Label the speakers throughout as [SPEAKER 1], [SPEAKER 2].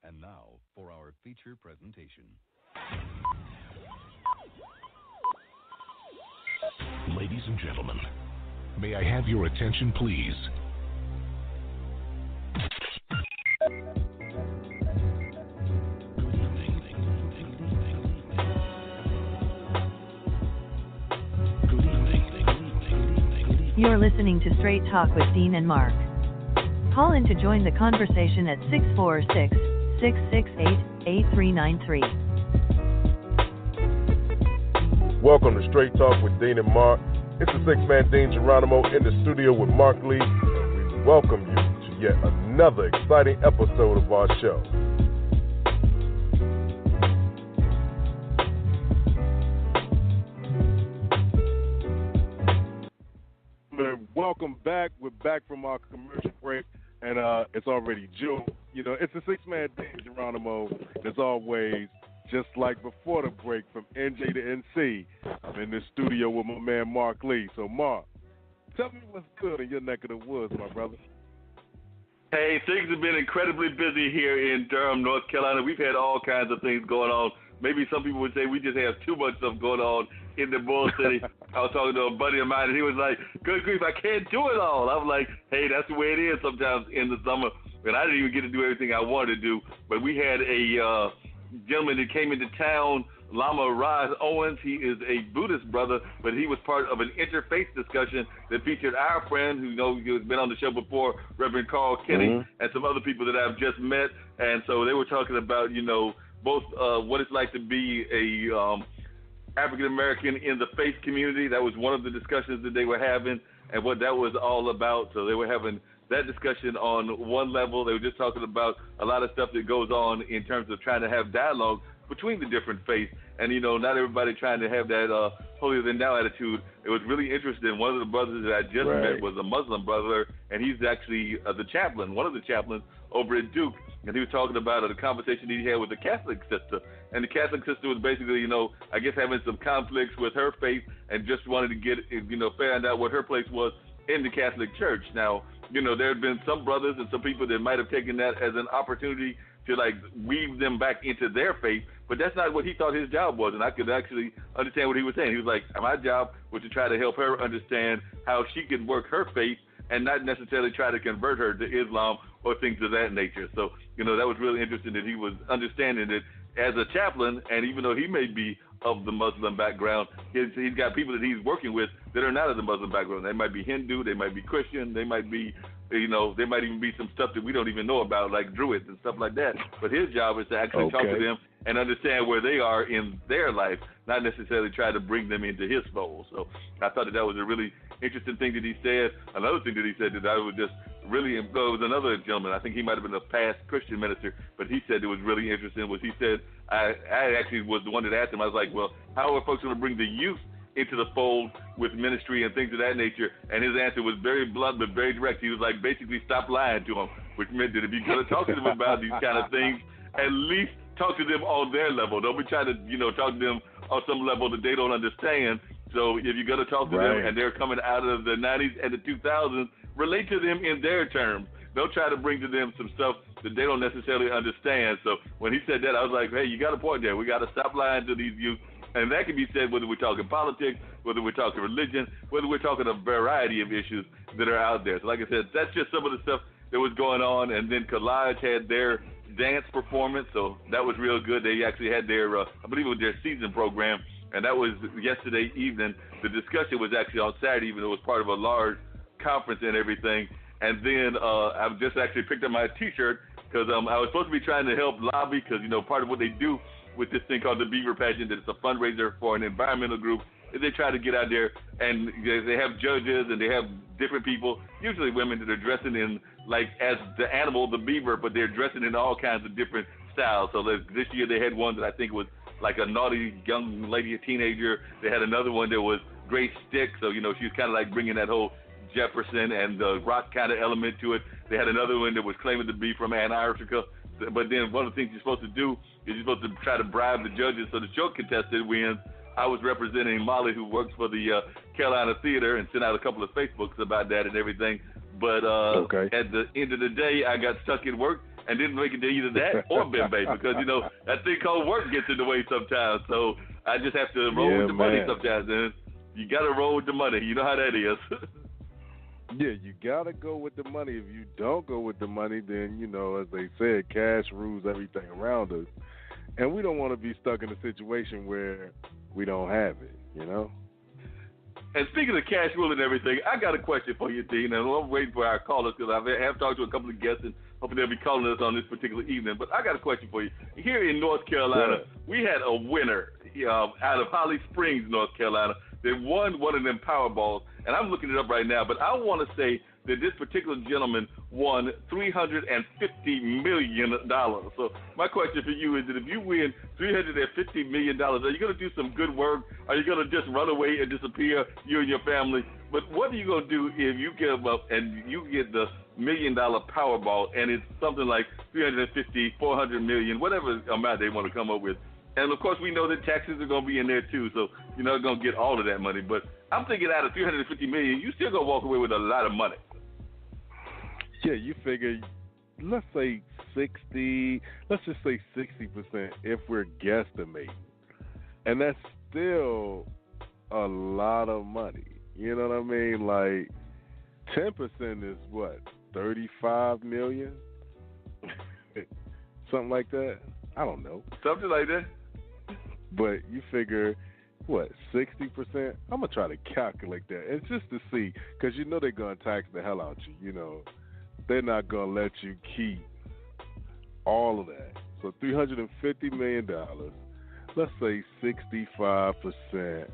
[SPEAKER 1] And now for our feature presentation.
[SPEAKER 2] Ladies and gentlemen, may I have your attention, please?
[SPEAKER 3] You're listening to Straight Talk with Dean and Mark. Call in to join the conversation at 646-668-8393.
[SPEAKER 4] Welcome to Straight Talk with Dean and Mark. It's the six-man Dean Geronimo in the studio with Mark Lee, and we welcome you to yet another exciting episode of our show. Welcome back. We're back from our commercial break, and it's already June. You know, it's the six-man Dean Geronimo, as always. Just like before the break, from NJ to NC, I'm in the studio with my man Mark Lee. So, Mark, tell me what's good in your neck of the woods, my brother.
[SPEAKER 5] Hey, things have been incredibly busy here in Durham, North Carolina. We've had all kinds of things going on. Maybe some people would say we just have too much stuff going on in the Bull City. I was talking to a buddy of mine, and he was like, good grief, I can't do it all. I was like, hey, that's the way it is sometimes in the summer. And I didn't even get to do everything I wanted to do. But we had a gentleman that came into town, Lama Raj Owens. He is a Buddhist brother, but he was part of an interfaith discussion that featured our friend, who has been on the show before, Reverend Carl Kenny, and some other people that I've just met. And so they were talking about, both what it's like to be a African-American in the faith community. That was one of the discussions that they were having and what that was all about. So they were having that discussion on one level. They were just talking about a lot of stuff that goes on in terms of trying to have dialogue between the different faiths. And, not everybody trying to have that holier than thou attitude. It was really interesting. One of the brothers that I just met was a Muslim brother, and he's actually the chaplain, one of the chaplains over at Duke. And he was talking about the conversation he had with the Catholic sister. And the Catholic sister was basically, I guess having some conflicts with her faith and just wanted to get, find out what her place was in the Catholic Church. Now, there had been some brothers and some people that might have taken that as an opportunity to, weave them back into their faith. But that's not what he thought his job was. And I could actually understand what he was saying. He was like, my job was to try to help her understand how she could work her faith and not necessarily try to convert her to Islam or things of that nature. So, that was really interesting that he was understanding that as a chaplain, and even though he may be of the Muslim background, he's got people that he's working with that are not of the Muslim background. They might be Hindu, they might be Christian, they might be, there might even be some stuff that we don't even know about, like Druids and stuff like that. But his job is to actually talk to them and understand where they are in their life, not necessarily try to bring them into his fold. So I thought that was a really interesting thing that he said. Another thing that he said that I was just really, it was another gentleman, I think he might have been a past Christian minister, but he said it was really interesting was he said, I actually was the one that asked him, I was like, well, how are folks going to bring the youth into the fold with ministry and things of that nature? And his answer was very blunt but very direct. He was like, basically stop lying to them, which meant that if you're going to talk to them about these kind of things, at least talk to them on their level. Don't be trying to, talk to them on some level that they don't understand. So if you're going to talk to them and they're coming out of the 90s and the 2000s, relate to them in their terms. Don't try to bring to them some stuff that they don't necessarily understand. So when he said that, I was like, hey, you got a point there. We got to stop lying to these youth. And that can be said whether we're talking politics, whether we're talking religion, whether we're talking a variety of issues that are out there. So like I said, that's just some of the stuff that was going on. And then Collage had their dance performance, so that was real good. They actually had their, I believe it was their season program, and that was yesterday evening. The discussion was actually on Saturday evening. It was part of a large conference and everything. And then I've just actually picked up my T-shirt because I was supposed to be trying to help lobby because, part of what they do with this thing called the Beaver Pageant, that it's a fundraiser for an environmental group, is they try to get out there and they have judges and they have different people, usually women that are dressing in as the animal, the beaver, but they're dressing in all kinds of different styles. So this year they had one that I think was like a naughty young lady, a teenager. They had another one that was Grace Stick, so, she was kind of like bringing that whole Jefferson and the rock kind of element to it. They had another one that was claiming to be from Antarctica. But then one of the things you're supposed to do is you're supposed to try to bribe the judges so the joke contestant wins. I was representing Molly, who works for the Carolina Theater, and sent out a couple of Facebooks about that and everything. But at the end of the day, I got stuck at work, and didn't make it to either that or Bembe because, that thing called work gets in the way sometimes. So I just have to roll with the money sometimes, and you got to roll with the money. You know how that is.
[SPEAKER 4] Yeah, you got to go with the money. If you don't go with the money, then, as they said, cash rules everything around us. And we don't want to be stuck in a situation where we don't have it,
[SPEAKER 5] And speaking of cash rule and everything, I got a question for you, Dean, and I'm waiting for our callers because I have talked to a couple of guests and hoping they'll be calling us on this particular evening. But I got a question for you. Here in North Carolina, we had a winner out of Holly Springs, North Carolina. They won one of them Powerballs, and I'm looking it up right now, but I want to say that this particular gentleman won $350 million. So my question for you is that if you win $350 million, are you going to do some good work? Are you going to just run away and disappear, you and your family? But what are you going to do if you give up and you get the $1 million Powerball and it's something like 350, 400 million, whatever amount they want to come up with? And, of course, we know that taxes are going to be in there, too, so you're not going to get all of that money. But I'm thinking out of $350 million, you still going to walk away with a lot of money.
[SPEAKER 4] Yeah, you figure, let's say 60% if we're guesstimating. And that's still a lot of money. You know what I mean? Like, 10% is what, 35 million? Something like that? I don't know.
[SPEAKER 5] Something like that.
[SPEAKER 4] But you figure, what, 60%? I'm going to try to calculate that. And just to see, because they're going to tax the hell out you, They're not going to let you keep all of that. So $350 million, let's say 65%.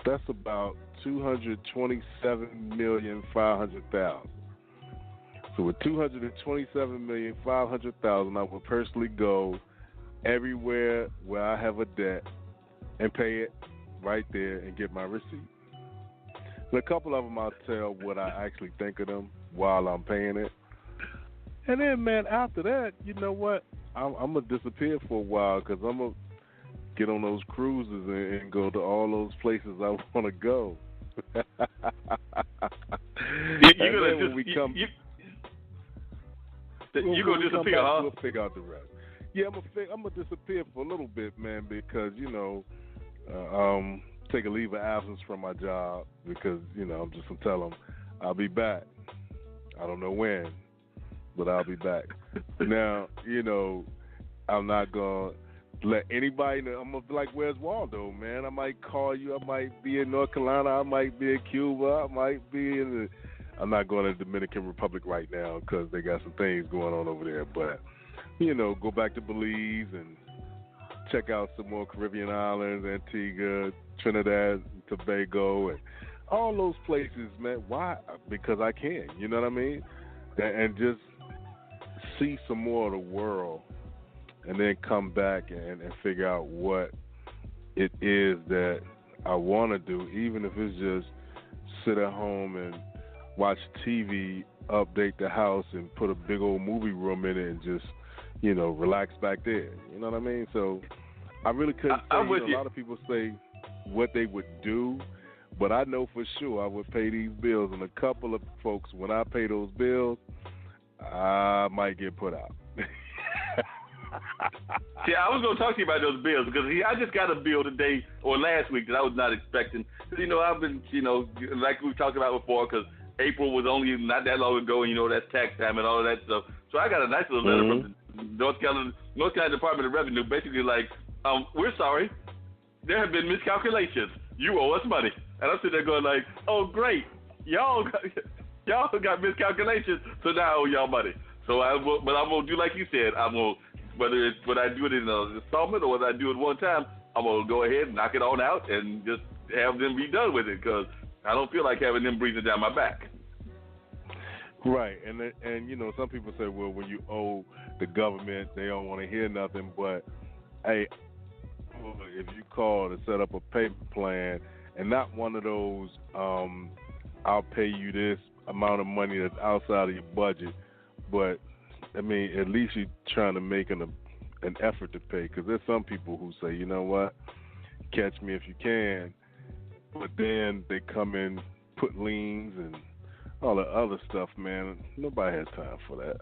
[SPEAKER 4] That's about $227,500,000. So with $227,500,000, I would personally go everywhere where I have a debt and pay it right there and get my receipt. And a couple of them I'll tell what I actually think of them while I'm paying it. And then, man, after that, you know what? I'm going to disappear for a while because I'm going to get on those cruises and go to all those places I want to go.
[SPEAKER 5] You're going to disappear, huh?
[SPEAKER 4] We'll figure out the rest. Yeah, I'm gonna disappear for a little bit, man, because take a leave of absence from my job because I'm just gonna tell them I'll be back. I don't know when, but I'll be back. Now, I'm not gonna let anybody know. I'm gonna be like, "Where's Waldo, man?" I might call you. I might be in North Carolina. I might be in Cuba. I might be in I'm not going to the Dominican Republic right now because they got some things going on over there. But, go back to Belize and check out some more Caribbean islands, Antigua, Trinidad, Tobago, and all those places, man. Why? Because I can. You know what I mean? And just see some more of the world and then come back and figure out what it is that I want to do, even if it's just sit at home and watch TV, update the house, and put a big old movie room in it and just, relax back there. You know what I mean? So I really couldn't say. A lot of people say what they would do, but I know for sure I would pay these bills. And a couple of folks, when I pay those bills, I might get put out.
[SPEAKER 5] See, I was going to talk to you about those bills because I just got a bill today or last week that I was not expecting. I've been, like we talked about before, because April was only not that long ago, and that's tax time and all of that stuff. So I got a nice little letter from the North Carolina Department of Revenue, basically like, we're sorry, there have been miscalculations. You owe us money. And I'm sitting there going like, oh great, y'all got miscalculations, so now I owe y'all money. So I'm gonna do like you said. Whether I do it in an installment or whether I do it one time, I'm gonna go ahead and knock it on out and just have them be done with it because I don't feel like having them breathing down my back.
[SPEAKER 4] Right, and some people say, well, when you owe the government, they don't want to hear nothing. But hey, if you call to set up a payment plan and not one of those, I'll pay you this amount of money that's outside of your budget, but I mean, at least you're trying to make an effort to pay, because there's some people who say, you know what, catch me if you can, but then they come in, put liens and all the other stuff, man. Nobody has time for that.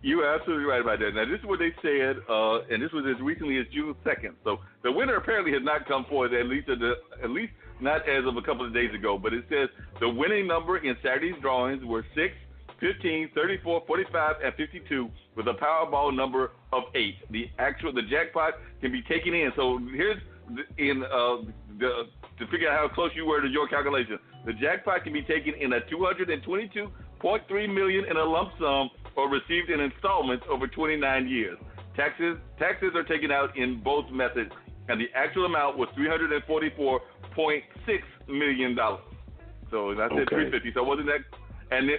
[SPEAKER 5] You're absolutely right about that. Now, this is what they said, and this was as recently as June 2nd. So the winner apparently has not come forward, at least not as of a couple of days ago. But it says the winning number in Saturday's drawings were 6, 15, 34, 45, and 52, with a Powerball number of 8. The jackpot can be taken in. So here's to figure out how close you were to your calculation. The jackpot can be taken in a $222.3 million in a lump sum, or received in installments over 29 years. Taxes are taken out in both methods, and the actual amount was $344.6 million. So I said 350. So wasn't that? And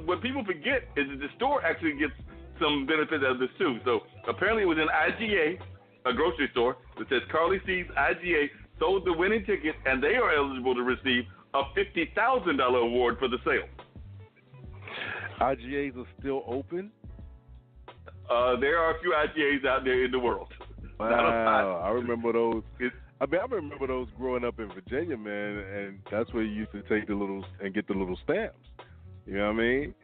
[SPEAKER 5] what people forget is that the store actually gets some benefits out of this too. So apparently it was in IGA, a grocery store, that says Carly C's IGA sold the winning ticket, and they are eligible to receive a $50,000 award for the sale.
[SPEAKER 4] IGAs are still open?
[SPEAKER 5] There are a few IGAs out there in the world.
[SPEAKER 4] Wow, I remember those. I remember those growing up in Virginia, man, and that's where you used to take the little and get the little stamps. You know what I mean?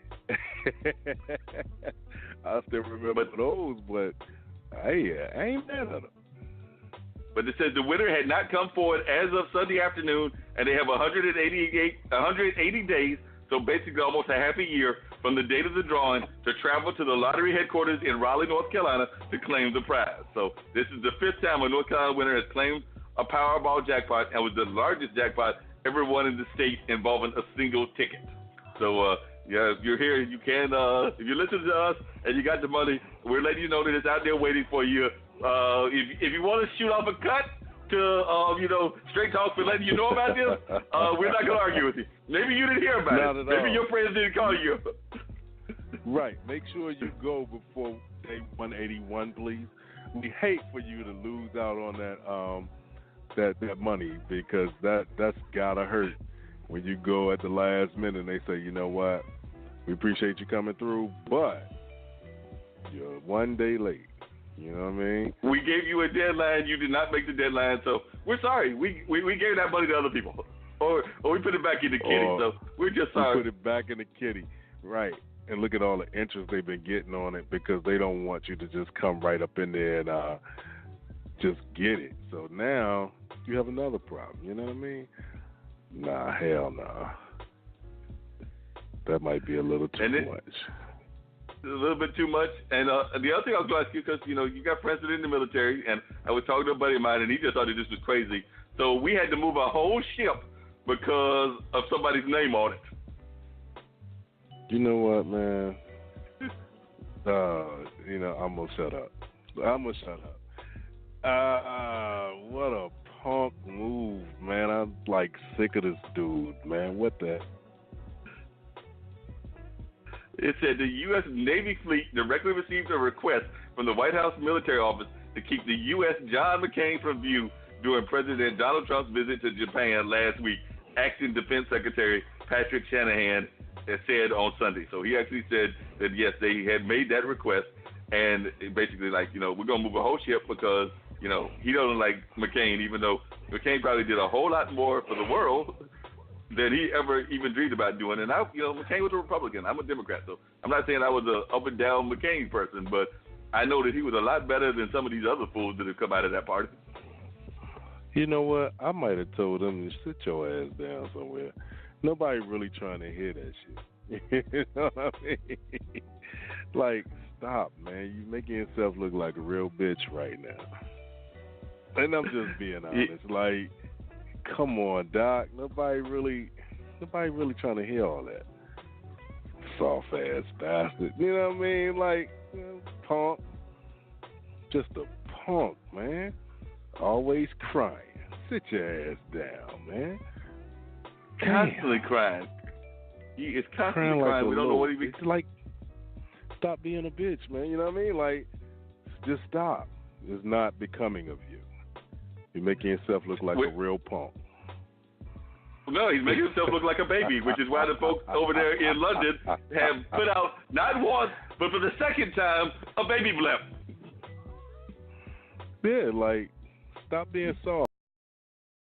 [SPEAKER 4] I still remember those, but I ain't mad at them.
[SPEAKER 5] But it says the winner had not come forward as of Sunday afternoon, and they have 180 days, so basically almost a half a year from the date of the drawing, to travel to the lottery headquarters in Raleigh, North Carolina, to claim the prize. So this is the 5th time a North Carolina winner has claimed a Powerball jackpot, and was the largest jackpot ever won in the state involving a single ticket. So, if you're here, you can, if you listen to us and you got the money, we're letting you know that it's out there waiting for you. If you want to shoot off a cut to, Straight Talk for letting you know about this, we're not going to argue with you. Maybe you didn't hear about it. Maybe your friends didn't call you.
[SPEAKER 4] Right. Make sure you go before day 181, please. We hate for you to lose out on that money, because that's gotta hurt when you go at the last minute and they say, you know what, we appreciate you coming through, but you're 1 day late. You know what I mean?
[SPEAKER 5] We gave you a deadline. You did not make the deadline, so we're sorry. We gave that money to other people, or we put it back in the kitty. So we're just sorry.
[SPEAKER 4] We put it back in the kitty, right? And look at all the interest they've been getting on it, because they don't want you to just come right up in there and just get it. So now you have another problem. You know what I mean? Nah, hell nah. That might be a little too much.
[SPEAKER 5] A little bit too much. And the other thing I was going to ask you, because, you got friends in the military, and I was talking to a buddy of mine, and he just thought that this was crazy. So we had to move our whole ship because of somebody's name on it.
[SPEAKER 4] You know what, man? I'm going to shut up. What a punk move, man. I'm like sick of this dude, man. What the?
[SPEAKER 5] It said the U.S. Navy fleet directly received a request from the White House military office to keep the U.S. John McCain from view during President Donald Trump's visit to Japan last week, acting Defense Secretary Patrick Shanahan said on Sunday. So he actually said that, yes, they had made that request, and basically, we're going to move a whole ship because, he doesn't like McCain, even though McCain probably did a whole lot more for the world than he ever even dreamed about doing. And McCain was a Republican. I'm a Democrat, so I'm not saying I was a up and down McCain person, but I know that he was a lot better than some of these other fools that have come out of that party.
[SPEAKER 4] You know what? I might have told him to sit your ass down somewhere. Nobody really trying to hear that shit. You know what I mean? Like, stop, man. You making yourself look like a real bitch right now. And I'm just being honest. Like, come on, Doc. Nobody really trying to hear all that. Soft ass bastard. You know what I mean? Like, punk. Just a punk, man. Always crying. Sit your ass down, man.
[SPEAKER 5] Constantly crying. He is constantly crying. We don't know what he be.
[SPEAKER 4] It's like, stop being a bitch, man. You know what I mean? Like, just stop. It's not becoming of you. You're making yourself look like a real punk.
[SPEAKER 5] No, he's making himself look like a baby, which is why the folks over there in London have put out, not once, but for the second time, a baby blimp.
[SPEAKER 4] Yeah, like, stop being soft.